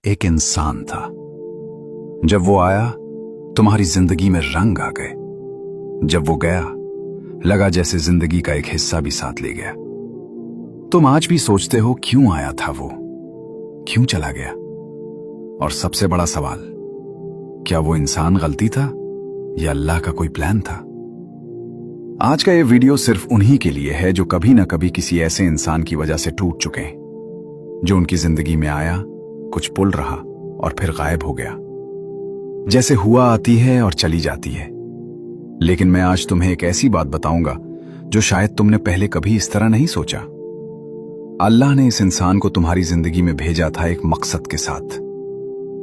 एक इंसान था। जब वो आया तुम्हारी जिंदगी में रंग आ गए, जब वो गया लगा जैसे जिंदगी का एक हिस्सा भी साथ ले गया। तुम आज भी सोचते हो क्यों आया था वो, क्यों चला गया। और सबसे बड़ा सवाल, क्या वो इंसान गलती था या अल्लाह का कोई प्लान था। आज का ये वीडियो सिर्फ उन्हीं के लिए है जो कभी ना कभी किसी ऐसे इंसान की वजह से टूट चुके हैं, जो उनकी जिंदगी में आया, कुछ पुल रहा और फिर गायब हो गया। जैसे हुआ आती है और चली जाती है। लेकिन मैं आज तुम्हें एक ऐसी बात बताऊंगा जो शायद तुमने पहले कभी इस तरह नहीं सोचा। अल्लाह ने इस इंसान को तुम्हारी जिंदगी में भेजा था एक मकसद के साथ,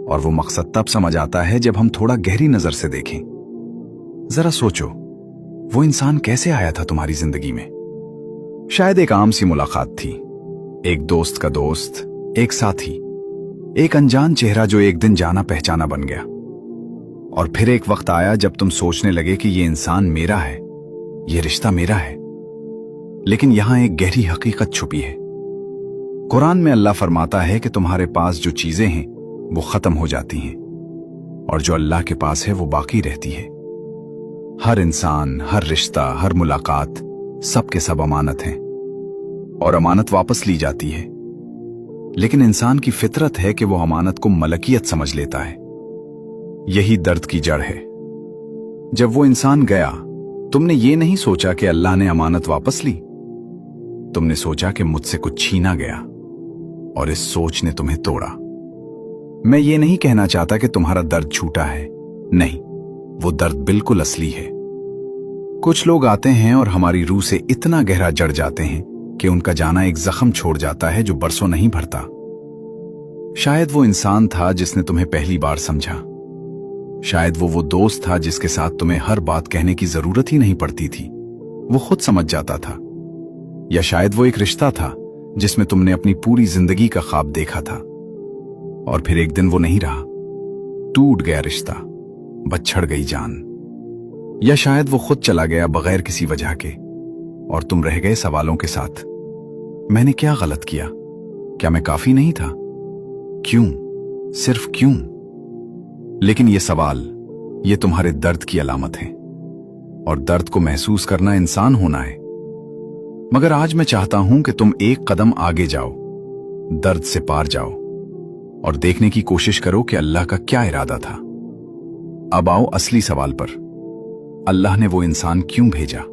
और वो मकसद तब समझ आता है जब हम थोड़ा गहरी नजर से देखें। जरा सोचो, वो इंसान कैसे आया था तुम्हारी जिंदगी में। शायद एक आम सी मुलाकात थी, एक दोस्त का दोस्त, एक साथी, एक अनजान चेहरा जो एक दिन जाना पहचाना बन गया। और फिर एक वक्त आया जब तुम सोचने लगे कि ये इंसान मेरा है, ये रिश्ता मेरा है। लेकिन यहां एक गहरी हकीकत छुपी है। कुरान में अल्लाह फरमाता है कि तुम्हारे पास जो चीजें हैं वो खत्म हो जाती हैं, और जो अल्लाह के पास है वो बाकी रहती है। हर इंसान, हर रिश्ता, हर मुलाकात, सब के सब अमानत हैं, और अमानत वापस ली जाती है। लेकिन इंसान की फितरत है कि वो अमानत को मलकियत समझ लेता है। यही दर्द की जड़ है। जब वो इंसान गया, तुमने ये नहीं सोचा कि अल्लाह ने अमानत वापस ली। तुमने सोचा कि मुझसे कुछ छीना गया, और इस सोच ने तुम्हें तोड़ा। मैं ये नहीं कहना चाहता कि तुम्हारा दर्द छूटा है, नहीं, वो दर्द बिल्कुल असली है। कुछ लोग आते हैं और हमारी रूह से इतना गहरा जड़ जाते हैं कि उनका जाना एक जख्म छोड़ जाता है जो बरसों नहीं भरता। शायद वो इंसान था जिसने तुम्हें पहली बार समझा। शायद वो दोस्त था जिसके साथ तुम्हें हर बात कहने की जरूरत ही नहीं पड़ती थी, वो खुद समझ जाता था। या शायद वो एक रिश्ता था जिसमें तुमने अपनी पूरी जिंदगी का ख्वाब देखा था, और फिर एक दिन वो नहीं रहा, टूट गया रिश्ता, बछड़ गई जान। या शायद वो खुद चला गया बगैर किसी वजह के, और तुम रह गए सवालों के साथ। मैंने क्या गलत किया? क्या मैं काफी नहीं था? क्यों, सिर्फ क्यों? लेकिन ये सवाल, ये तुम्हारे दर्द की अलामत है, और दर्द को महसूस करना इंसान होना है। मगर आज मैं चाहता हूं कि तुम एक कदम आगे जाओ, दर्द से पार जाओ, और देखने की कोशिश करो कि अल्लाह का क्या इरादा था। अब आओ असली सवाल पर, अल्लाह ने वो इंसान क्यों भेजा।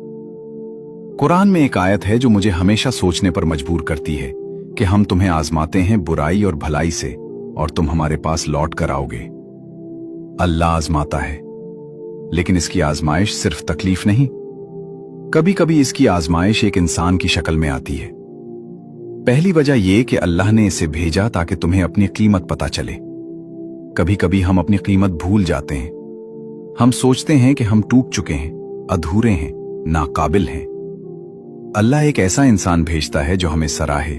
कुरान में एक आयत है जो मुझे हमेशा सोचने पर मजबूर करती है कि हम तुम्हें आजमाते हैं बुराई और भलाई से, और तुम हमारे पास लौट कर आओगे। अल्लाह आजमाता है, लेकिन इसकी आजमाइश सिर्फ तकलीफ नहीं, कभी कभी इसकी आजमाइश एक इंसान की शक्ल में आती है। पहली वजह यह कि अल्लाह ने इसे भेजा ताकि तुम्हें अपनी कीमत पता चले। कभी कभी हम अपनी कीमत भूल जाते हैं। हम सोचते हैं कि हम टूट चुके हैं, अधूरे हैं, नाकाबिल हैं। अल्लाह एक ऐसा इंसान भेजता है जो हमें सराहे,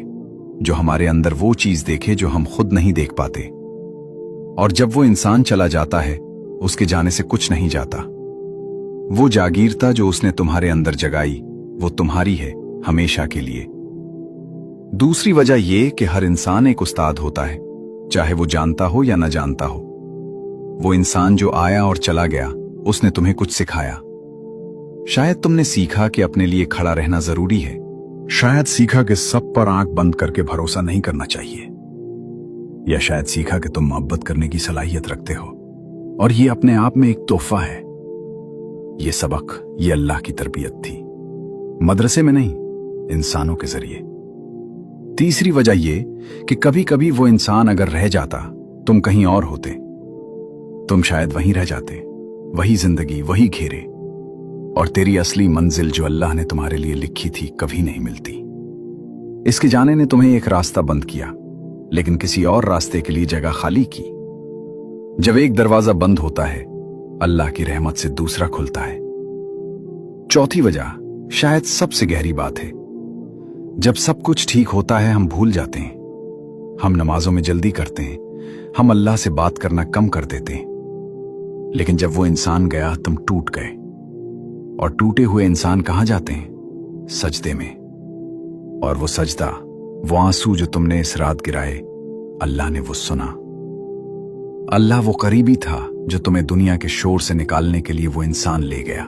जो हमारे अंदर वो चीज देखे जो हम खुद नहीं देख पाते। और जब वो इंसान चला जाता है, उसके जाने से कुछ नहीं जाता। वो जागीरता जो उसने तुम्हारे अंदर जगाई, वो तुम्हारी है हमेशा के लिए। दूसरी वजह यह कि हर इंसान एक उस्ताद होता है, चाहे वो जानता हो या न जानता हो। वो इंसान जो आया और चला गया, उसने तुम्हें कुछ सिखाया। शायद तुमने सीखा कि अपने लिए खड़ा रहना जरूरी है। शायद सीखा कि सब पर आंख बंद करके भरोसा नहीं करना चाहिए। या शायद सीखा कि तुम मोहब्बत करने की सलाहियत रखते हो, और ये अपने आप में एक तोहफा है। ये सबक, ये अल्लाह की तरबियत थी, मदरसे में नहीं, इंसानों के जरिए। तीसरी वजह ये कि कभी कभी वो इंसान अगर रह जाता, तुम कहीं और होते। तुम शायद वहीं रह जाते, वही जिंदगी, वही घेरे, और तेरी असली मंजिल जो अल्लाह ने तुम्हारे लिए लिखी थी कभी नहीं मिलती। इसके जाने ने तुम्हें एक रास्ता बंद किया, लेकिन किसी और रास्ते के लिए जगह खाली की। जब एक दरवाजा बंद होता है, अल्लाह की रहमत से दूसरा खुलता है। चौथी वजह, शायद सबसे गहरी बात है, जब सब कुछ ठीक होता है हम भूल जाते हैं। हम नमाजों में जल्दी करते हैं, हम अल्लाह से बात करना कम कर देते हैं। लेकिन जब वो इंसान गया, तुम टूट गए, और टूटे हुए इंसान कहां जाते हैं? सजदे में। और वो सजदा, वो आंसू जो तुमने इस रात गिराए, अल्लाह ने वो सुना, अल्लाह वो करीबी था जो तुम्हें दुनिया के शोर से निकालने के लिए वो इंसान ले गया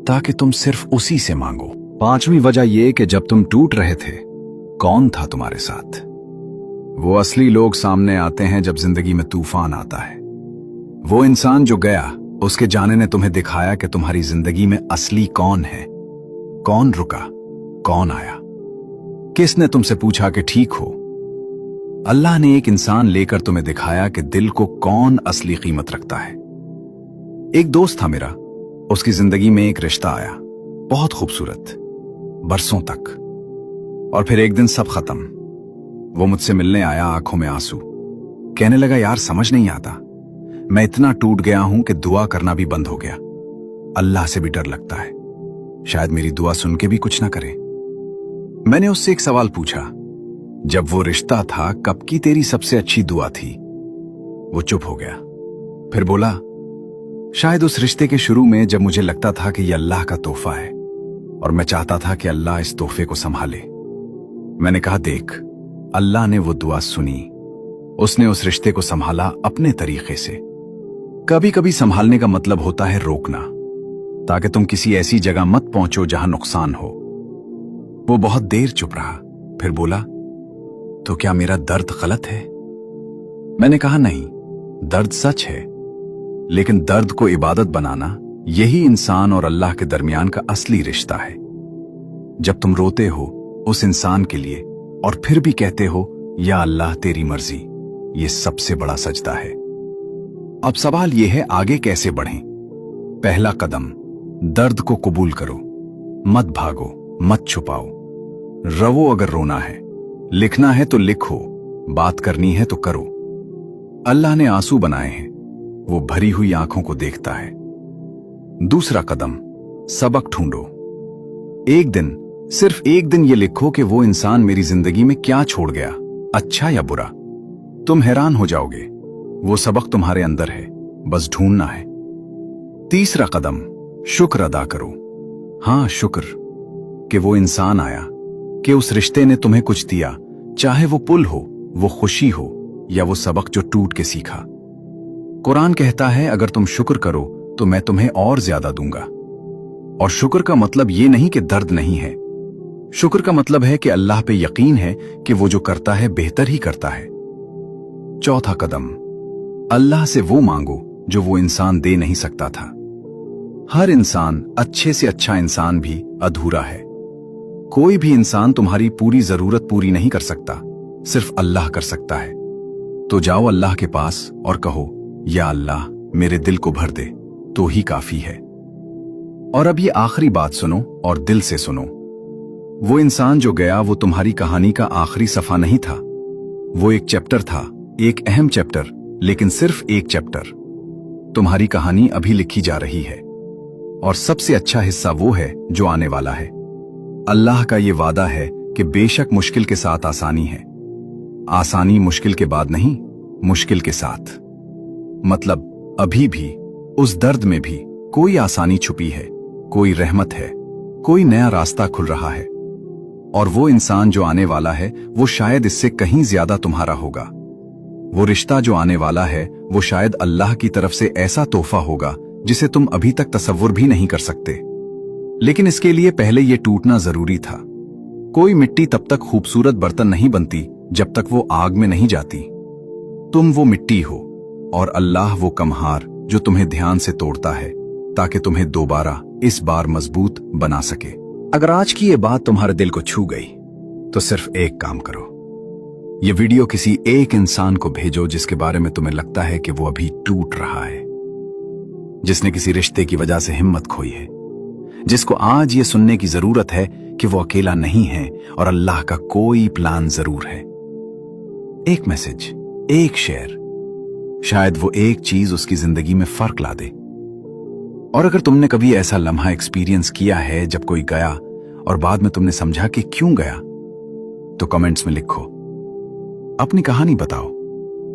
ताकि तुम सिर्फ उसी से मांगो। पांचवी वजह ये कि जब तुम टूट रहे थे, कौन था तुम्हारे साथ? वो असली लोग सामने आते हैं जब जिंदगी में तूफान आता है। वो इंसान जो गया, उसके जाने ने तुम्हें दिखाया कि तुम्हारी जिंदगी में असली कौन है। कौन रुका, कौन आया, किसने तुमसे पूछा कि ठीक हो। अल्लाह ने एक इंसान लेकर तुम्हें दिखाया कि दिल को कौन असली कीमत रखता है। एक दोस्त था मेरा, उसकी जिंदगी में एक रिश्ता आया, बहुत खूबसूरत, बरसों तक। और फिर एक दिन सब खत्म। वो मुझसे मिलने आया, आंखों में आंसू, कहने लगा यार समझ नहीं आता, मैं इतना टूट गया हूं कि दुआ करना भी बंद हो गया। अल्लाह से भी डर लगता है, शायद मेरी दुआ सुन के भी कुछ ना करे। मैंने उससे एक सवाल पूछा, जब वो रिश्ता था कब की तेरी सबसे अच्छी दुआ थी? वो चुप हो गया, फिर बोला शायद उस रिश्ते के शुरू में जब मुझे लगता था कि यह अल्लाह का तोहफा है और मैं चाहता था कि अल्लाह इस तोहफे को संभाले। मैंने कहा देख, अल्लाह ने वो दुआ सुनी, उसने उस रिश्ते को संभाला अपने तरीके से। कभी कभी संभालने का मतलब होता है रोकना, ताकि तुम किसी ऐसी जगह मत पहुंचो जहां नुकसान हो। वो बहुत देर चुप रहा, फिर बोला तो क्या मेरा दर्द गलत है? मैंने कहा नहीं, दर्द सच है, लेकिन दर्द को इबादत बनाना यही इंसान और अल्लाह के दरमियान का असली रिश्ता है। जब तुम रोते हो उस इंसान के लिए और फिर भी कहते हो या अल्लाह तेरी मर्जी, ये सबसे बड़ा सजदा है। अब सवाल यह है आगे कैसे बढ़ें। पहला कदम, दर्द को कबूल करो, मत भागो, मत छुपाओ। रवो अगर रोना है, लिखना है तो लिखो, बात करनी है तो करो। अल्लाह ने आंसू बनाए हैं, वो भरी हुई आंखों को देखता है। दूसरा कदम, सबक ढूंढो। एक दिन, सिर्फ एक दिन ये लिखो कि वो इंसान मेरी जिंदगी में क्या छोड़ गया, अच्छा या बुरा। तुम हैरान हो जाओगे, वो सबक तुम्हारे अंदर है, बस ढूंढना है। तीसरा कदम, शुक्र अदा करो। हां, शुक्र कि वो इंसान आया, कि उस रिश्ते ने तुम्हें कुछ दिया, चाहे वो पुल हो, वो खुशी हो, या वो सबक जो टूट के सीखा। कुरान कहता है अगर तुम शुक्र करो तो मैं तुम्हें और ज्यादा दूंगा। और शुक्र का मतलब ये नहीं कि दर्द नहीं है, शुक्र का मतलब है कि अल्लाह पे यकीन है कि वो जो करता है बेहतर ही करता है। चौथा कदम, अल्लाह से वो मांगो जो वो इंसान दे नहीं सकता था। हर इंसान, अच्छे से अच्छा इंसान भी अधूरा है। कोई भी इंसान तुम्हारी पूरी जरूरत पूरी नहीं कर सकता, सिर्फ अल्लाह कर सकता है। तो जाओ अल्लाह के पास और कहो या अल्लाह मेरे दिल को भर दे, तो ही काफी है। और अब ये आखिरी बात सुनो और दिल से सुनो। वो इंसान जो गया वो तुम्हारी कहानी का आखिरी सफा नहीं था, वो एक चैप्टर था, एक अहम चैप्टर, लेकिन सिर्फ एक चैप्टर। तुम्हारी कहानी अभी लिखी जा रही है और सबसे अच्छा हिस्सा वो है जो आने वाला है। अल्लाह का ये वादा है कि बेशक मुश्किल के साथ आसानी है। आसानी मुश्किल के बाद नहीं, मुश्किल के साथ। मतलब अभी भी, उस दर्द में भी कोई आसानी छुपी है, कोई रहमत है, कोई नया रास्ता खुल रहा है। और वो इंसान जो आने वाला है वो शायद इससे कहीं ज्यादा तुम्हारा होगा। वो रिश्ता जो आने वाला है वो शायद अल्लाह की तरफ से ऐसा तोहफा होगा जिसे तुम अभी तक तसव्वुर भी नहीं कर सकते। लेकिन इसके लिए पहले ये टूटना जरूरी था। कोई मिट्टी तब तक खूबसूरत बर्तन नहीं बनती जब तक वो आग में नहीं जाती। तुम वो मिट्टी हो और अल्लाह वो कमहार जो तुम्हें ध्यान से तोड़ता है ताकि तुम्हें दोबारा इस बार मजबूत बना सके। अगर आज की ये बात तुम्हारे दिल को छू गई तो सिर्फ एक काम करो, ये वीडियो किसी एक इंसान को भेजो जिसके बारे में तुम्हें लगता है कि वो अभी टूट रहा है, जिसने किसी रिश्ते की वजह से हिम्मत खोई है, जिसको आज ये सुनने की जरूरत है कि वो अकेला नहीं है और अल्लाह का कोई प्लान जरूर है। एक मैसेज, एक शेयर, शायद वो एक चीज उसकी जिंदगी में फर्क ला दे। और अगर तुमने कभी ऐसा लम्हा एक्सपीरियंस किया है जब कोई गया और बाद में तुमने समझा कि क्यों गया, तो कमेंट्स में लिखो, अपनी कहानी बताओ,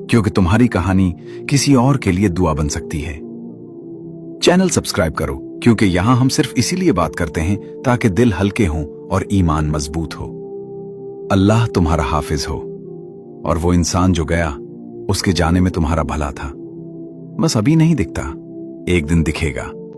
क्योंकि तुम्हारी कहानी किसी और के लिए दुआ बन सकती है। चैनल सब्सक्राइब करो, क्योंकि यहां हम सिर्फ इसीलिए बात करते हैं ताकि दिल हल्के हों और ईमान मजबूत हो। अल्लाह तुम्हारा हाफिज हो। और वो इंसान जो गया उसके जाने में तुम्हारा भला था, बस अभी नहीं दिखता, एक दिन दिखेगा।